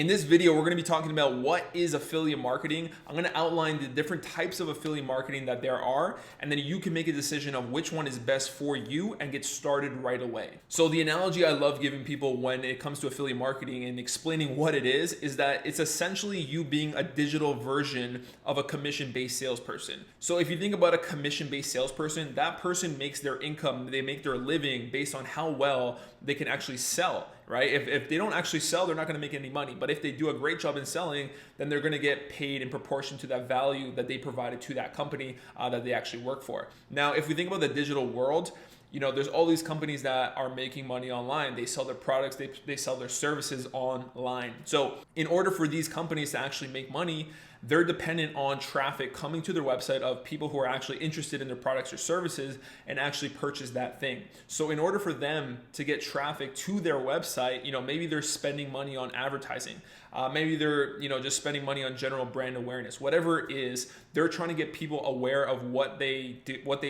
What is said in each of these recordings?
In this video, we're going to be talking about what is affiliate marketing. I'm going to outline the different types of affiliate marketing that there are, and then you can make a decision of which one is best for you and get started right away. So the analogy I love giving people when it comes to affiliate marketing and explaining what it is that it's essentially you being a digital version of a commission-based salesperson. So if you think about a commission-based salesperson, that person makes their income, they make their living based on how well they can actually sell, right? If they don't actually sell, they're not going to make any money. But if they do a great job in selling, then they're going to get paid in proportion to that value that they provided to that company that they actually work for. Now, if we think about the digital world, there's all these companies that are making money online. They sell their products, they sell their services online. So in order for these companies to actually make money, they're dependent on traffic coming to their website of people who are actually interested in their products or services and actually purchase that thing. So in order for them to get traffic to their website, maybe they're spending money on advertising. Maybe they're, just spending money on general brand awareness. Whatever it is, they're trying to get people aware of what they do, what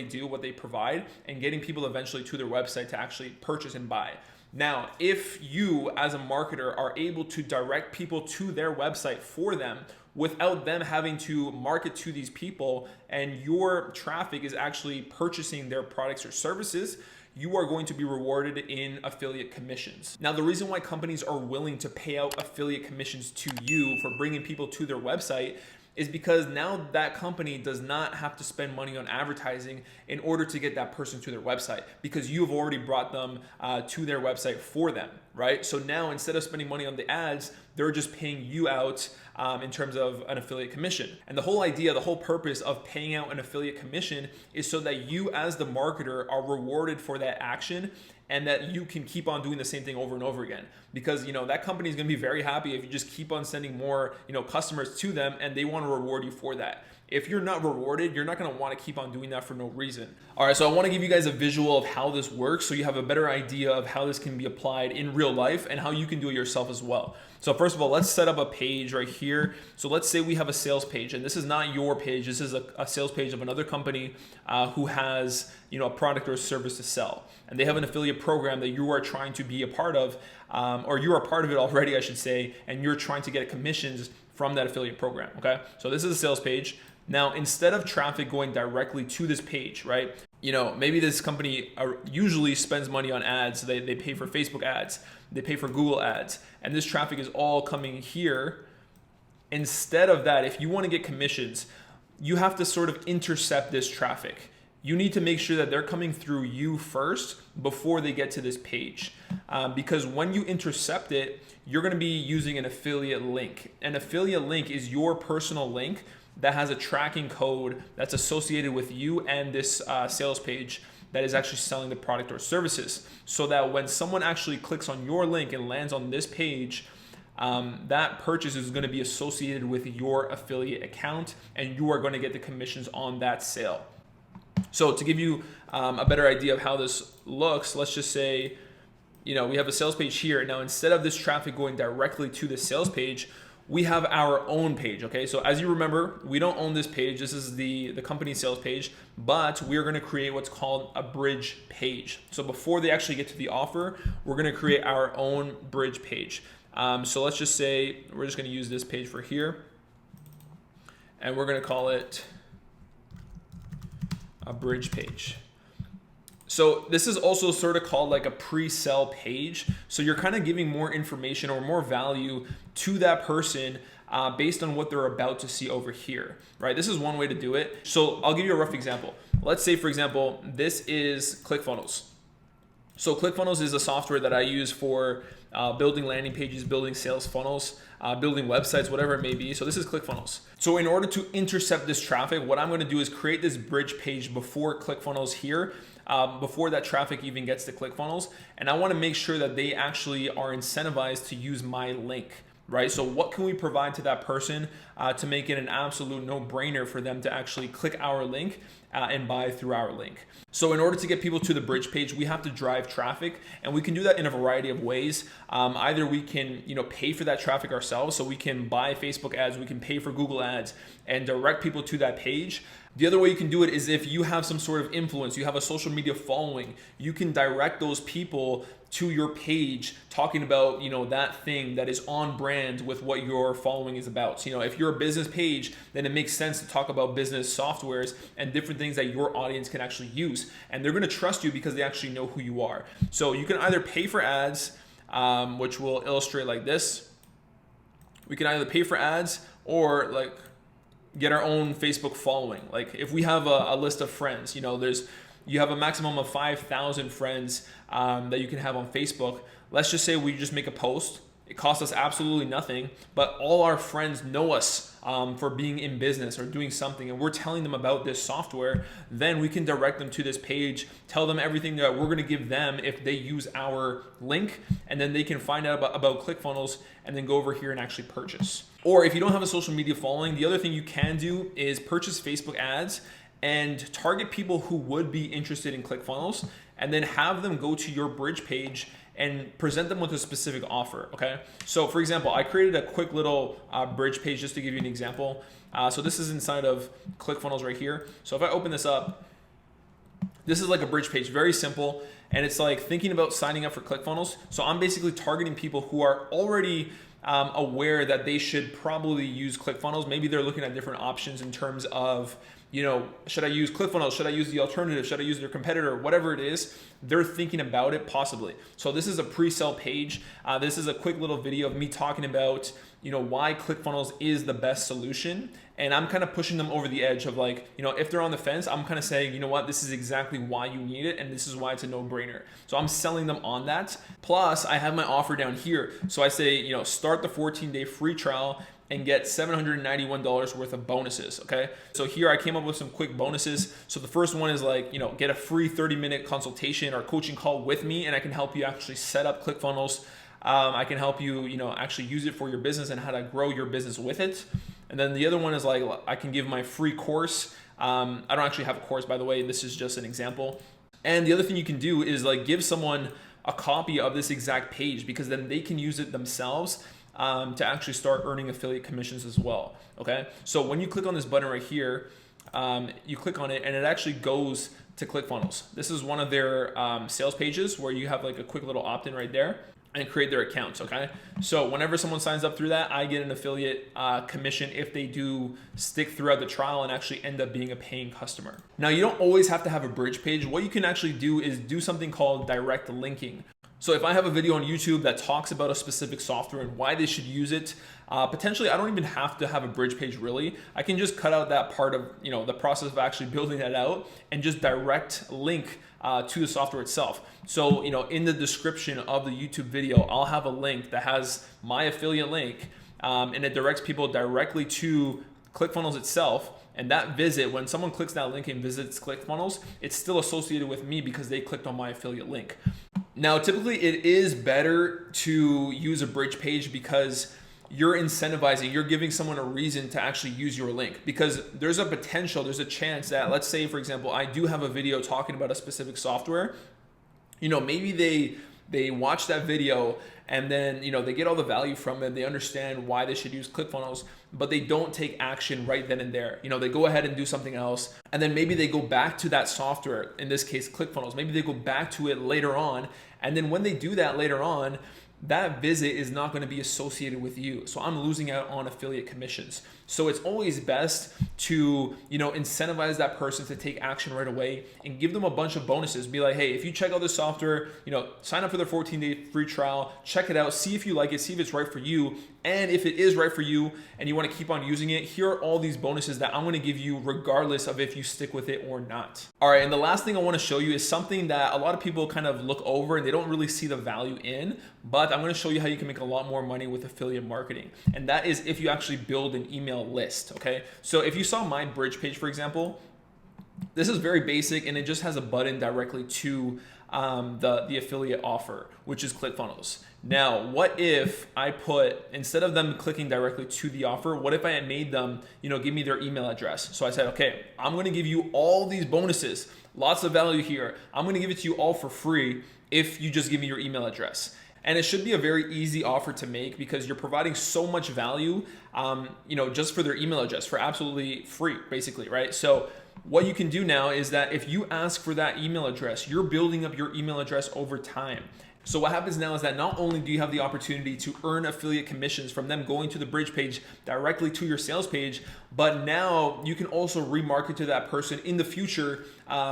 they provide, and getting people eventually to their website to actually purchase and buy. Now, if you as a marketer are able to direct people to their website for them without them having to market to these people, and your traffic is actually purchasing their products or services, you are going to be rewarded in affiliate commissions. Now, the reason why companies are willing to pay out affiliate commissions to you for bringing people to their website is because now that company does not have to spend money on advertising in order to get that person to their website, because you've already brought them to their website for them, right? So now instead of spending money on the ads, they're just paying you out in terms of an affiliate commission. And the whole idea, the whole purpose of paying out an affiliate commission is so that you as the marketer are rewarded for that action, and that you can keep on doing the same thing over and over again. Because that company is going to be very happy if you just keep on sending more customers to them, and they want to reward you for that. If you're not rewarded, you're not going to want to keep on doing that for no reason. All right, so I want to give you guys a visual of how this works so you have a better idea of how this can be applied in real life and how you can do it yourself as well. So first of all, let's set up a page right here. So let's say we have a sales page, and this is not your page. This is a sales page of another company who has a product or a service to sell. And they have an affiliate program that you are trying to be a part of, or you are part of it already, I should say, and you're trying to get commissions from that affiliate program, okay? So this is a sales page. Now, instead of traffic going directly to this page, right? Maybe this company usually spends money on ads. They pay for Facebook ads, they pay for Google ads, and this traffic is all coming here. Instead of that, if you want to get commissions, you have to sort of intercept this traffic. You need to make sure that they're coming through you first before they get to this page. Because when you intercept it, you're going to be using an affiliate link. An affiliate link is your personal link that has a tracking code that's associated with you and this sales page that is actually selling the product or services. So that when someone actually clicks on your link and lands on this page, that purchase is going to be associated with your affiliate account, and you are going to get the commissions on that sale. So to give you a better idea of how this looks, let's just say, we have a sales page here. Now, instead of this traffic going directly to the sales page, we have our own page, okay? So as you remember, we don't own this page. This is the company sales page, but we're gonna create what's called a bridge page. So before they actually get to the offer, we're gonna create our own bridge page. So let's just say, we're just gonna use this page for here, and we're gonna call it a bridge page. So this is also sort of called like a pre-sell page. So you're kind of giving more information or more value to that person based on what they're about to see over here, right? This is one way to do it. So I'll give you a rough example. Let's say, for example, this is Clickfunnels. So Clickfunnels is a software that I use for building landing pages, building sales funnels, building websites, whatever it may be. So this is Clickfunnels. So in order to intercept this traffic, what I'm going to do is create this bridge page before Clickfunnels here, before that traffic even gets to Clickfunnels. And I want to make sure that they actually are incentivized to use my link, right? So what can we provide to that person to make it an absolute no-brainer for them to actually click our link and buy through our link? So in order to get people to the bridge page, we have to drive traffic, and we can do that in a variety of ways. Either we can, pay for that traffic ourselves, so we can buy Facebook ads, we can pay for Google ads and direct people to that page. The other way you can do it is if you have some sort of influence, you have a social media following, you can direct those people to your page talking about, that thing that is on brand with what your following is about. So, if you're a business page, then it makes sense to talk about business softwares and different things that your audience can actually use. And they're going to trust you because they actually know who you are. So you can either pay for ads, which we'll illustrate like this. We can either pay for ads or like get our own Facebook following. Like if we have a list of friends, you have a maximum of 5,000 friends that you can have on Facebook. Let's just say we just make a post. It costs us absolutely nothing, but all our friends know us for being in business or doing something, and we're telling them about this software. Then we can direct them to this page, tell them everything that we're going to give them if they use our link, and then they can find out about ClickFunnels and then go over here and actually purchase. Or if you don't have a social media following, the other thing you can do is purchase Facebook ads and target people who would be interested in ClickFunnels, and then have them go to your bridge page and present them with a specific offer, okay? So for example, I created a quick little bridge page just to give you an example. So this is inside of ClickFunnels right here. So if I open this up, this is like a bridge page, very simple. And it's like thinking about signing up for ClickFunnels. So I'm basically targeting people who are already aware that they should probably use ClickFunnels. Maybe they're looking at different options in terms of, should I use ClickFunnels? Should I use the alternative? Should I use their competitor? Whatever it is, they're thinking about it possibly. So this is a pre-sale page. This is a quick little video of me talking about, why ClickFunnels is the best solution. And I'm kind of pushing them over the edge of like, if they're on the fence, I'm kind of saying, this is exactly why you need it. And this is why it's a no-brainer. So I'm selling them on that. Plus I have my offer down here. So I say, start the 14-day free trial and get $791 worth of bonuses, okay? So here I came up with some quick bonuses. So the first one is like, get a free 30-minute consultation or coaching call with me, and I can help you actually set up ClickFunnels. I can help you, actually use it for your business and how to grow your business with it. And then the other one is like, I can give my free course. I don't actually have a course, by the way. This is just an example. And the other thing you can do is like give someone a copy of this exact page, because then they can use it themselves to actually start earning affiliate commissions as well, okay? So when you click on this button right here, you click on it and it actually goes to ClickFunnels. This is one of their sales pages where you have like a quick little opt-in right there and create their accounts, okay? So whenever someone signs up through that, I get an affiliate commission if they do stick throughout the trial and actually end up being a paying customer. Now, you don't always have to have a bridge page. What you can actually do is do something called direct linking. So if I have a video on YouTube that talks about a specific software and why they should use it, potentially I don't even have to have a bridge page really. I can just cut out that part of the process of actually building that out and just direct link to the software itself. So in the description of the YouTube video, I'll have a link that has my affiliate link, and it directs people directly to ClickFunnels itself. And that visit, when someone clicks that link and visits ClickFunnels, it's still associated with me because they clicked on my affiliate link. Now, typically it is better to use a bridge page because you're incentivizing, you're giving someone a reason to actually use your link, because there's a chance that, let's say, for example, I do have a video talking about a specific software. Maybe they watch that video and then, they get all the value from it. They understand why they should use ClickFunnels, but they don't take action right then and there. They go ahead and do something else. And then maybe they go back to that software, in this case, ClickFunnels. Maybe they go back to it later on. And then when they do that later on, that visit is not going to be associated with you. So I'm losing out on affiliate commissions. So it's always best to, incentivize that person to take action right away and give them a bunch of bonuses. Be like, hey, if you check out this software, sign up for the 14-day free trial, check it out, see if you like it, see if it's right for you. And if it is right for you and you want to keep on using it, here are all these bonuses that I'm going to give you regardless of if you stick with it or not. All right, and the last thing I want to show you is something that a lot of people kind of look over and they don't really see the value in, but I'm going to show you how you can make a lot more money with affiliate marketing. And that is if you actually build an email list, okay? So if you saw my bridge page, for example, this is very basic and it just has a button directly to the affiliate offer, which is ClickFunnels. Now, what if I put, instead of them clicking directly to the offer, what if I had made them, give me their email address? So I said, okay, I'm going to give you all these bonuses, lots of value here. I'm going to give it to you all for free if you just give me your email address. And it should be a very easy offer to make because you're providing so much value, just for their email address for absolutely free, basically, right? So what you can do now is that if you ask for that email address, you're building up your email address over time. So what happens now is that not only do you have the opportunity to earn affiliate commissions from them going to the bridge page directly to your sales page, but now you can also remarket to that person in the future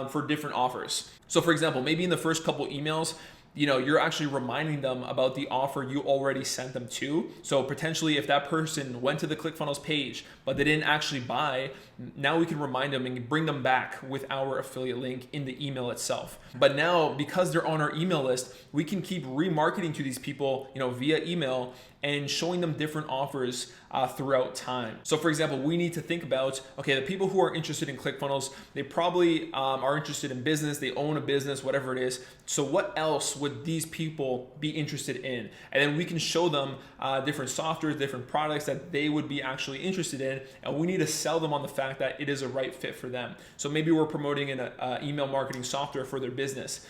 for different offers. So for example, maybe in the first couple emails, you're actually reminding them about the offer you already sent them to. So potentially if that person went to the ClickFunnels page, but they didn't actually buy, now we can remind them and bring them back with our affiliate link in the email itself. But now, because they're on our email list, we can keep remarketing to these people, via email and showing them different offers throughout time. So for example, we need to think about, okay, the people who are interested in ClickFunnels, they probably are interested in business, they own a business, whatever it is. So what else would these people be interested in? And then we can show them different softwares, different products that they would be actually interested in. And we need to sell them on the fact that it is a right fit for them. So maybe we're promoting an email marketing software for their business.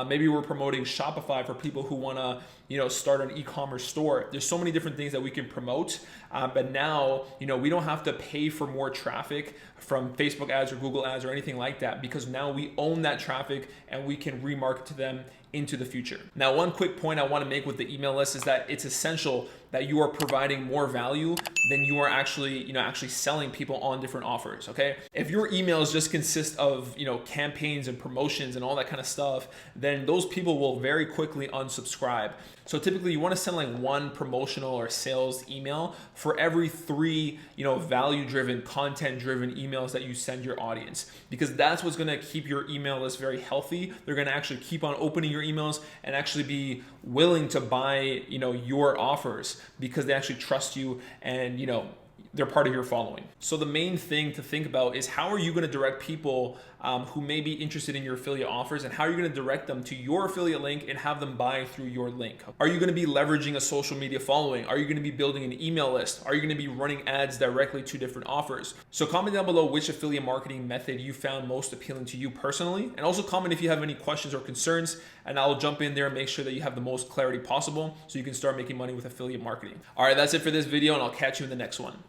Maybe we're promoting Shopify for people who want to, start an e-commerce store. There's so many different things that we can promote, but now, we don't have to pay for more traffic from Facebook ads or Google ads or anything like that, because now we own that traffic and we can remarket to them into the future. Now, one quick point I want to make with the email list is that it's essential that you are providing more value than you are actually selling people on different offers, okay? If your emails just consist of, campaigns and promotions and all that kind of stuff, then those people will very quickly unsubscribe. So typically you want to send like one promotional or sales email for every 3, value-driven, content-driven emails that you send your audience, because that's what's going to keep your email list very healthy. They're going to actually keep on opening your emails and actually be willing to buy, your offers because they actually trust you and, they're part of your following. So the main thing to think about is how are you going to direct people who may be interested in your affiliate offers, and how are you going to direct them to your affiliate link and have them buy through your link? Are you going to be leveraging a social media following? Are you going to be building an email list? Are you going to be running ads directly to different offers? So comment down below which affiliate marketing method you found most appealing to you personally, and also comment if you have any questions or concerns, and I'll jump in there and make sure that you have the most clarity possible so you can start making money with affiliate marketing. All right, that's it for this video, and I'll catch you in the next one.